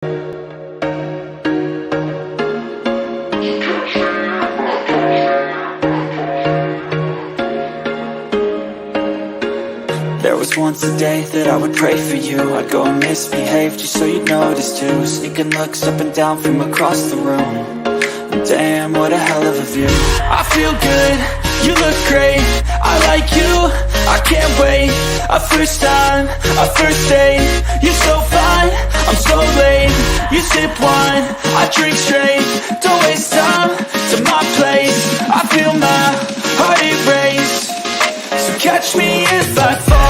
There was once a day that I would pray for you. I'd go and misbehave just so you'd notice too. Sneaking looks up and down from across the room. And damn, what a hell of a view. I feel good, you look great, I like you, I can't wait. A first time, a first date, you're so fine, I'm so late. You sip wine, I drink straight. Don't waste time to my place. I feel my heart erase. So catch me if I fall.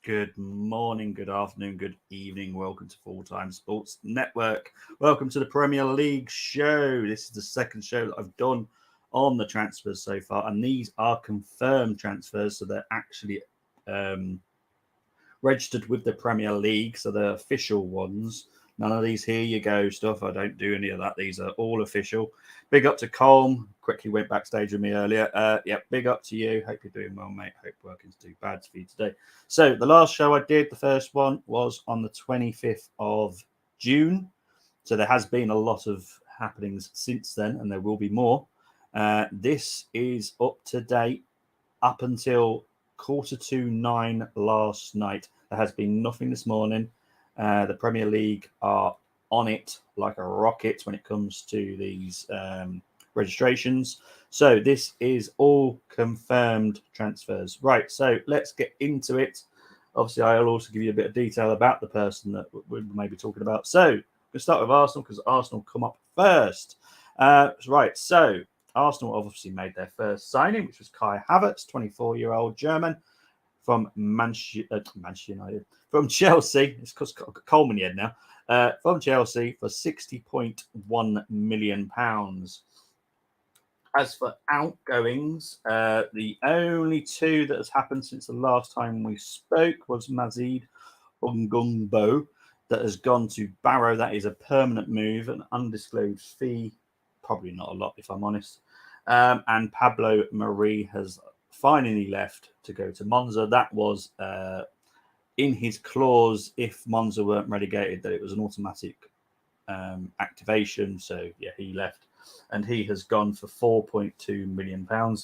Good morning, good afternoon, good evening. Welcome to Full Time Sports Network. Welcome to the Premier League show. This is the second show that I've done on the transfers so far, and these are confirmed transfers, so they're actually registered with the Premier League, so they're official ones. None of these here you go stuff. I don't do any of that. These are all official. Big up to Colm. Quickly went backstage with me earlier. Big up to you. Hope you're doing well, mate. Hope working's too bad for you today. So the last show I did, the first one, was on the 25th of June. So there has been a lot of happenings since then, and there will be more. This is up to date up until 9:15 last night. There has been nothing this morning. The Premier League are on it like a rocket when it comes to these registrations. So this is all confirmed transfers. Right, so let's get into it. Obviously, I'll also give you a bit of detail about the person that we're maybe talking about. So we'll start with Arsenal because Arsenal come up first. Right, so Arsenal obviously made their first signing, which was Kai Havertz, 24-year-old German from Manchester United. From Chelsea, it's Coleman yet now. From Chelsea for £60.1 million. As for outgoings, the only two that has happened since the last time we spoke was Mazid Ungumbo that has gone to Barrow. That is a permanent move, an undisclosed fee, probably not a lot if I'm honest. And Pablo Marie has finally left to go to Monza. That was in his clause if Monza weren't relegated, that it was an automatic activation. So yeah, he left, and he has gone for £4.2 million. Now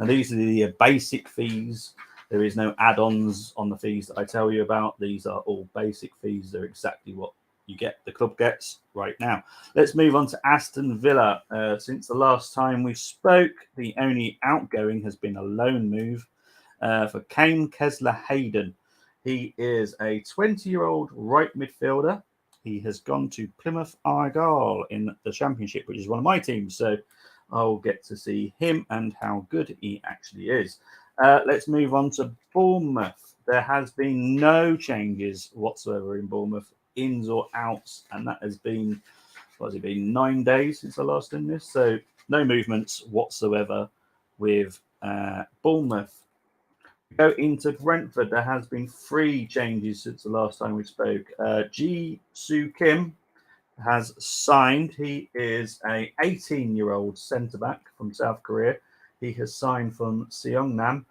these are the basic fees. There is no add-ons on the fees that I tell you about. These are all basic fees. They're exactly what the club gets right now. Let's move on to Aston Villa. Since the last time we spoke, the only outgoing has been a loan move for Kane Kesler-Hayden. He is a 20-year-old right midfielder. He has gone to Plymouth Argyle in the Championship, which is one of my teams. So I'll get to see him and how good he actually is. Let's move on to Bournemouth. There has been no changes whatsoever in Bournemouth, ins or outs, and that has been, 9 days since I last done this. So no movements whatsoever with Bournemouth. Go into Brentford. There has been 3 changes since the last time we spoke. Ji-Soo Kim has signed. He is a 18-year-old centre-back from South Korea. He has signed from Seongnam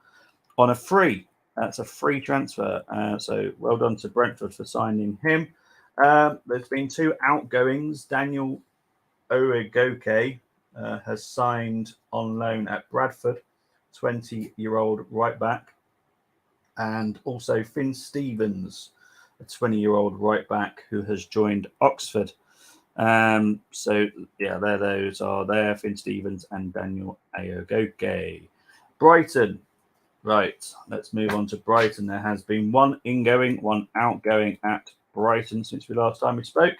on a free. That's a free transfer. So well done to Brentford for signing him. There's been 2 outgoings. Daniel Oregoke has signed on loan at Bradford, 20-year-old right back. And also Finn Stevens, a 20-year-old right back who has joined Oxford. So yeah, those are there, Finn Stevens and Daniel Oregoke. Brighton. Right, let's move on to Brighton. There has been 1 ingoing, 1 outgoing at Brighton since the last time we spoke.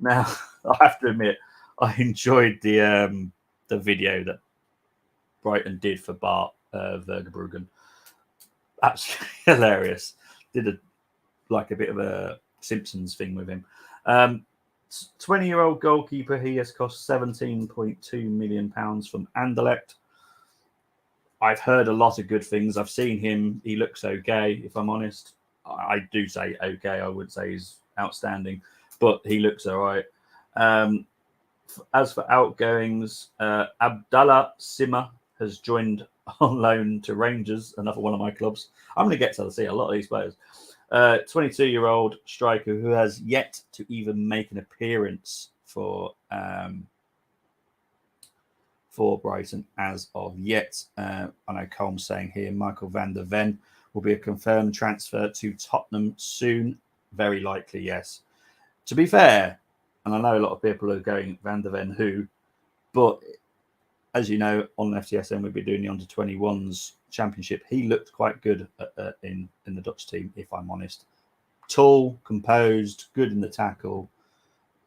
Now, I have to admit, I enjoyed the video that Brighton did for Bart Vergebrugen. Absolutely hilarious. Did a bit of a Simpsons thing with him. 20-year-old goalkeeper. He has cost £17.2 million from Anderlecht. I've heard a lot of good things. I've seen him. He looks okay, if I'm honest. I do say okay. I would say he's outstanding, but he looks all right. As for outgoings, Abdallah Sima has joined on loan to Rangers, another one of my clubs. I'm going to get to see a lot of these players. 22-year-old striker who has yet to even make an appearance for Brighton as of yet. I know Colm's saying here Michael van der Ven will be a confirmed transfer to Tottenham soon. Very likely, yes. To be fair, and I know a lot of people are going Van der Ven who, but as you know, on FTSM we've been doing the under-21s championship. He looked quite good in the Dutch team, if I'm honest. Tall, composed, good in the tackle.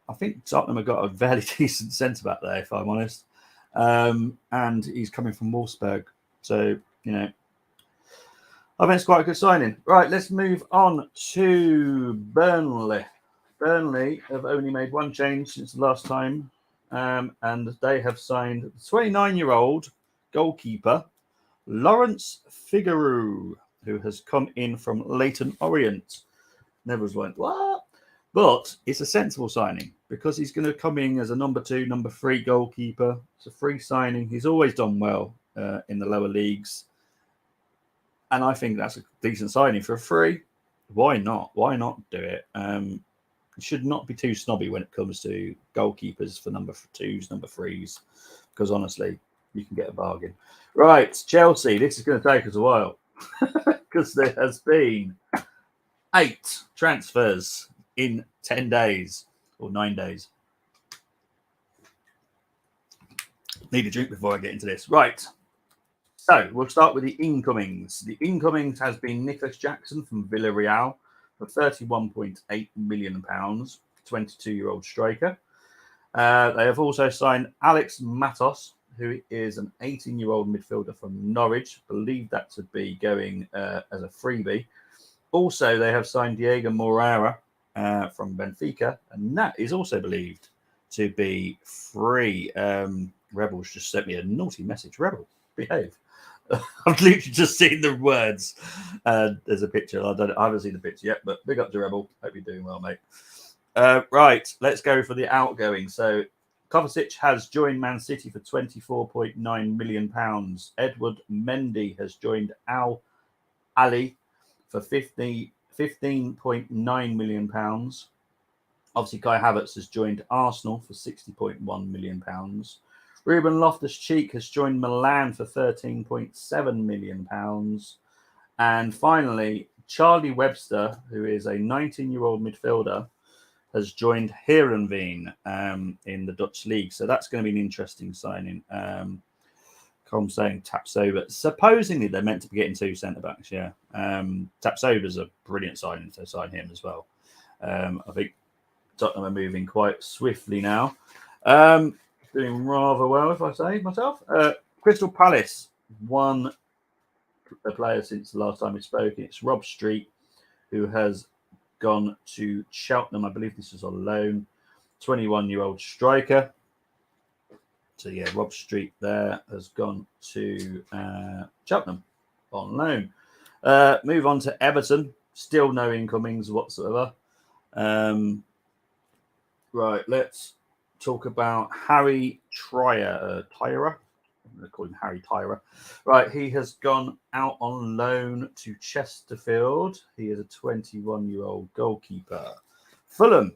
I think Tottenham have got a fairly decent centre-back there, if I'm honest. And he's coming from Wolfsburg. So, you know, I think it's quite a good signing. Right, let's move on to Burnley. Burnley have only made one change since the last time, and they have signed the 29-year-old goalkeeper, Lawrence Figueroa, who has come in from Leyton Orient. Neville's went, what? But it's a sensible signing because he's going to come in as a number 2, number 3 goalkeeper. It's a free signing. He's always done well in the lower leagues. And I think that's a decent signing for a free. Why not? Why not do it? You should not be too snobby when it comes to goalkeepers for number 2s, number 3s, because honestly, you can get a bargain. Right, Chelsea. This is going to take us a while because there has been 8 transfers in 10 days or 9 days. Need a drink before I get into this. Right. So we'll start with the incomings. The incomings has been Nicholas Jackson from Villarreal for £31.8 million, 22-year-old striker. They have also signed Alex Matos, who is an 18-year-old midfielder from Norwich. Believe that to be going as a freebie. Also, they have signed Diego Moreira from Benfica, and that is also believed to be free. Rebels just sent me a naughty message. Rebel, behave. I've literally just seen the words. There's a picture. I haven't seen the picture yet, but big up to Rebel. Hope you're doing well, mate. Right, let's go for the outgoing. So Kovacic has joined Man City for £24.9 million. Edward Mendy has joined Al Ali for £15.9 million. Obviously, Kai Havertz has joined Arsenal for £60.1 million. Ruben Loftus-Cheek has joined Milan for £13.7 million. And finally, Charlie Webster, who is a 19-year-old midfielder, has joined Heerenveen in the Dutch league. So that's going to be an interesting signing. Com saying Tapsoba. Supposedly, they're meant to be getting 2 centre-backs, yeah. Tapsoba's a brilliant signing to sign him as well. I think Tottenham are moving quite swiftly now. Doing rather well, if I say myself. Crystal Palace won a player since the last time we spoke. It's Rob Street, who has gone to Cheltenham. I believe this is on loan. 21-year-old striker. So, yeah, Rob Street there has gone to Cheltenham on loan. Move on to Everton. Still no incomings whatsoever. Right, let's talk about Harry Tyrer. I'm going to call him Harry Tyrer. Right, he has gone out on loan to Chesterfield. He is a 21-year-old goalkeeper. Fulham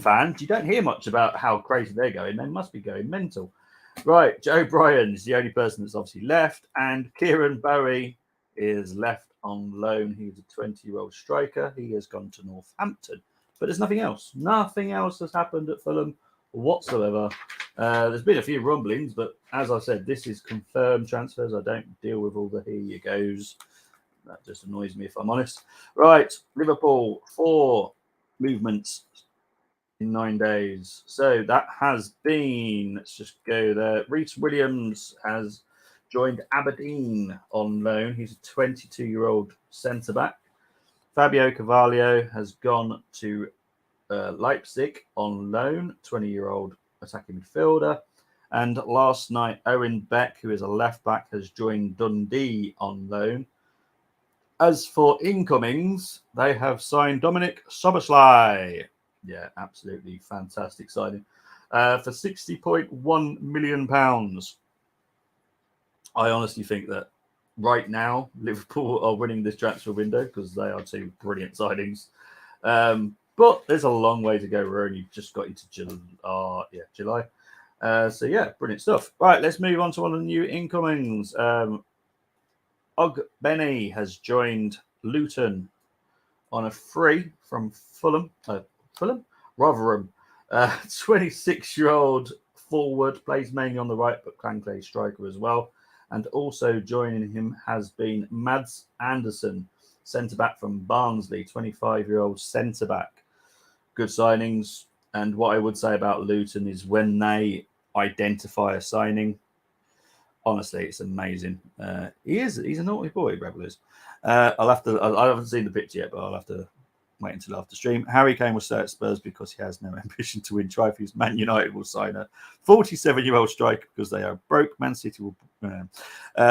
fans, you don't hear much about how crazy they're going. They must be going mental. Right, Joe Bryan is the only person that's obviously left, and Kieran Bowie is left on loan. He's a 20-year-old striker. He has gone to Northampton. But there's nothing else. Nothing else has happened at Fulham whatsoever. There's been a few rumblings, but as I said, this is confirmed transfers. I don't deal with all the here you goes. That just annoys me, if I'm honest. Right, Liverpool, 4 movements in 9 days. So that has been, let's just go there. Reece Williams has joined Aberdeen on loan. He's a 22-year-old centre-back. Fabio Carvalho has gone to Leipzig on loan, 20-year-old attacking midfielder. And last night, Owen Beck, who is a left-back, has joined Dundee on loan. As for incomings, they have signed Dominic Szoboszlai. Yeah, absolutely fantastic signing. For £60.1 million. I honestly think that right now, Liverpool are winning this transfer window because they are two brilliant signings. But there's a long way to go. We're only just got into July. So yeah, brilliant stuff. Right, let's move on to one of the new incomings. Ogbene has joined Luton on a free from Fulham. Rotherham. 26-year-old forward, plays mainly on the right, but can play striker as well. And also joining him has been Mads Andersen, centre-back from Barnsley, 25-year-old centre-back. Good signings. And what I would say about Luton is when they identify a signing, honestly, it's amazing. He's a naughty boy, Rebel is. I haven't seen the picture yet, but I'll have to wait until after stream. Harry Kane will stay at Spurs because he has no ambition to win trophies. Man United will sign a 47-year-old striker because they are broke. Man City will,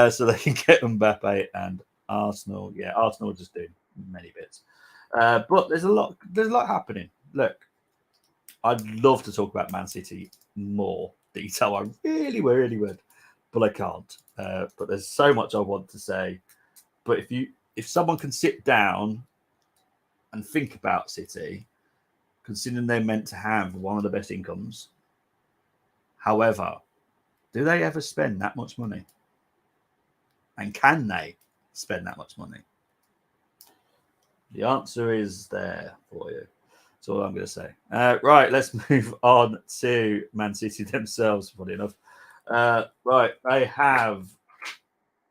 so they can get Mbappe, and Arsenal. Yeah, Arsenal are just doing many bits. But there's a lot happening. Look, I'd love to talk about Man City more detail. I really would, but I can't. But there's so much I want to say. But if someone can sit down and think about City, considering they're meant to have one of the best incomes, however, do they ever spend that much money? And can they spend that much money? The answer is there for you. That's all I'm going to say. Right, let's move on to Man City themselves, funny enough. Right, they have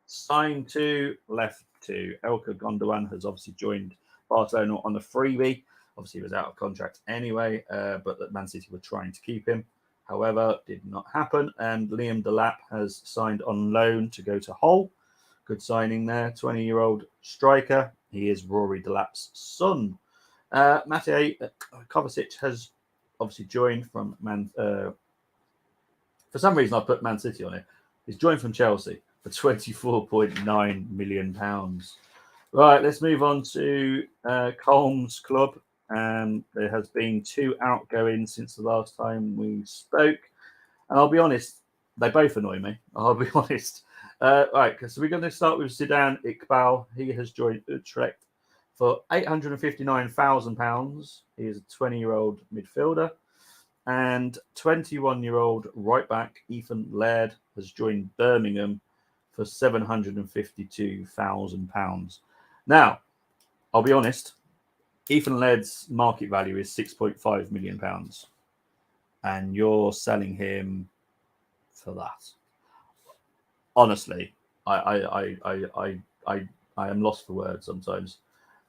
signed two, left two. Ilkay Gundogan has obviously joined Barcelona on a freebie. Obviously, he was out of contract anyway, but that Man City were trying to keep him. However, did not happen. And Liam Delap has signed on loan to go to Hull. Good signing there. 20-year-old striker. He is Rory Delap's son. Matej Kovacic has obviously joined from for some reason, I put Man City on it. He's joined from Chelsea for £24.9 million. Right, let's move on to Colm's club. There has been two outgoings since the last time we spoke. And I'll be honest, they both annoy me. I'll be honest. Right, so we're going to start with Zidane Iqbal. He has joined Utrecht for £859,000. He is a 20-year-old midfielder. And 21-year-old right-back Ethan Laird has joined Birmingham for £752,000. Now, I'll be honest, Ethan Laird's market value is £6.5 million. And you're selling him for that. Honestly, I am lost for words sometimes.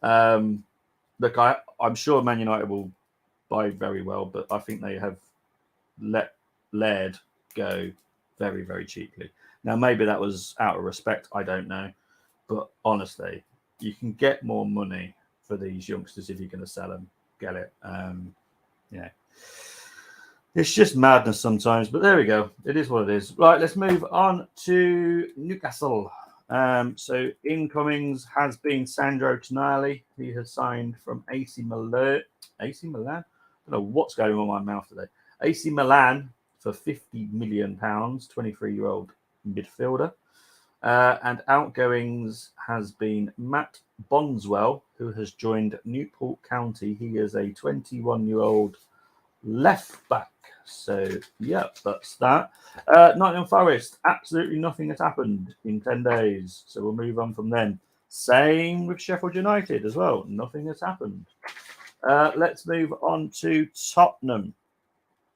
Look, I'm sure Man United will buy very well, but I think they have let Laird go very, very cheaply. Now, maybe that was out of respect. I don't know. But honestly, you can get more money for these youngsters if you're going to sell them. Get it. Yeah. It's just madness sometimes, but there we go. It is what it is. Right, let's move on to Newcastle. So incomings has been Sandro Tonali. He has signed from AC Milan. AC Milan? I don't know what's going on in my mouth today. AC Milan for £50 million, 23-year-old midfielder. And outgoings has been Matt Bonswell, who has joined Newport County. He is a 21-year-old left back. So, yeah, that's that. Nottingham Forest, absolutely nothing has happened in 10 days. So we'll move on from then. Same with Sheffield United as well. Nothing has happened. Let's move on to Tottenham.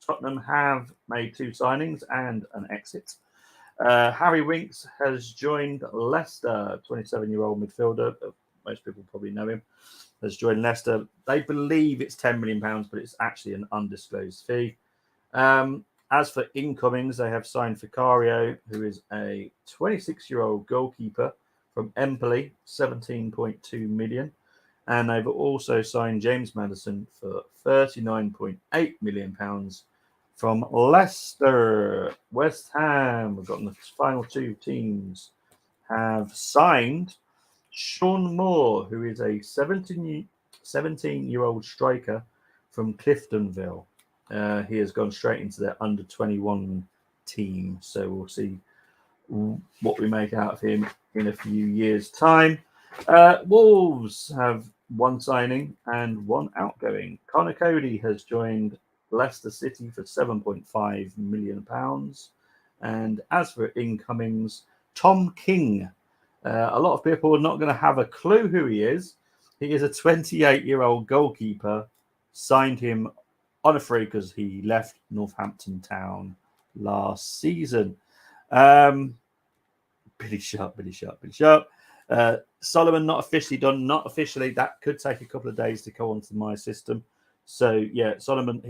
Tottenham have made two signings and an exit. Harry Winks has joined Leicester, 27-year-old midfielder. Most people probably know him. has joined Leicester. They believe it's £10 million, but it's actually an undisclosed fee. As for incomings, they have signed Vicario, who is a 26-year-old goalkeeper from Empoli, 17.2 million. And they've also signed James Maddison for £39.8 million from Leicester. West Ham, we've got the final two teams, have signed Sean Moore, who is a 17-year-old striker from Cliftonville. He has gone straight into their under-21 team. So we'll see what we make out of him in a few years' time. Wolves have one signing and one outgoing. Connor Cody has joined Leicester City for £7.5 million. And as for incomings, Tom King. A lot of people are not going to have a clue who he is. He is a 28-year-old goalkeeper. Signed him on a free because he left Northampton Town last season. Billy Sharp. Solomon not officially done. Not officially. That could take a couple of days to go onto my system. So, yeah, Solomon,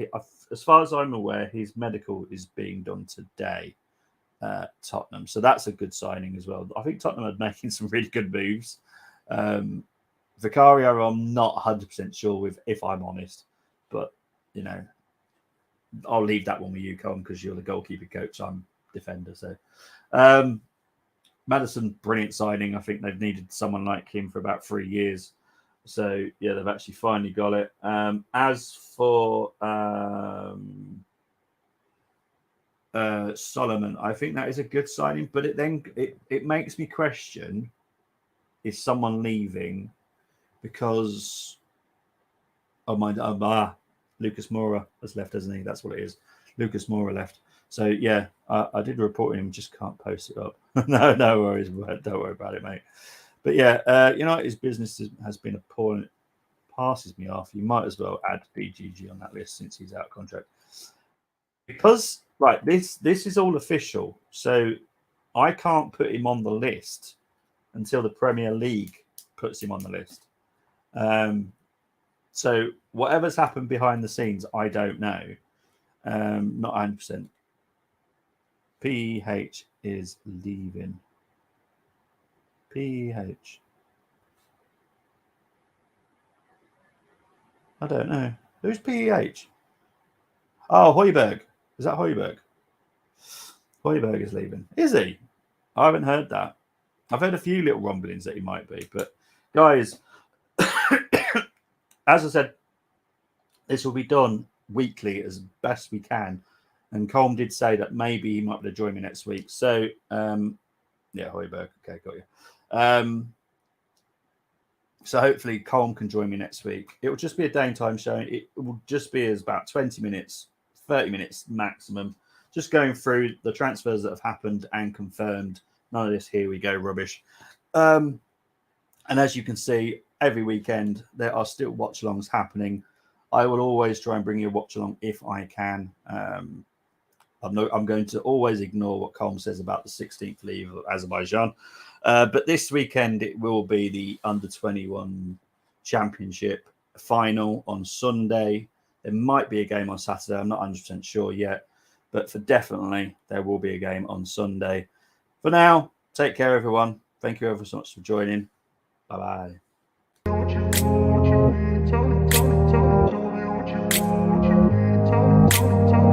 as far as I'm aware, his medical is being done today at Tottenham. So that's a good signing as well. I think Tottenham are making some really good moves. Vicario, I'm not 100% sure with, if I'm honest. But, you know, I'll leave that one with you, Colin, because you're the goalkeeper coach. I'm defender. So, Maddison, brilliant signing. I think they've needed someone like him for about 3 years. So, yeah, they've actually finally got it. As for Solomon, I think that is a good signing, but it makes me question, is someone leaving because Lucas Moura has left, hasn't he? That's what it is. Lucas Moura left. So, yeah, I did report him, just can't post it up. no worries. Don't worry about it, mate. But, yeah, United's business has been appalling. It passes me off. You might as well add BGG on that list since he's out of contract. Because, right, this is all official. So I can't put him on the list until the Premier League puts him on the list. So whatever's happened behind the scenes, I don't know. Not 100%. PH is leaving. PH. I don't know. Who's PH? Oh, Højbjerg. Is that Højbjerg? Højbjerg is leaving. Is he? I haven't heard that. I've heard a few little rumblings that he might be. But, guys, as I said, this will be done weekly as best we can. And Colm did say that maybe he might be able to join me next week. So, yeah, Højbjerg. Okay, got you. So hopefully Colm can join me next week. It will just be a day and time show. It will just be as about 20 minutes, 30 minutes maximum. Just going through the transfers that have happened and confirmed. None of this here we go rubbish. And as you can see, every weekend there are still watch-alongs happening. I will always try and bring you a watch-along if I can. I'm going to always ignore what Colm says about the 16th leave of Azerbaijan. But this weekend, it will be the Under-21 Championship final on Sunday. There might be a game on Saturday. I'm not 100% sure yet. But for definitely, there will be a game on Sunday. For now, take care, everyone. Thank you ever so much for joining. Bye-bye.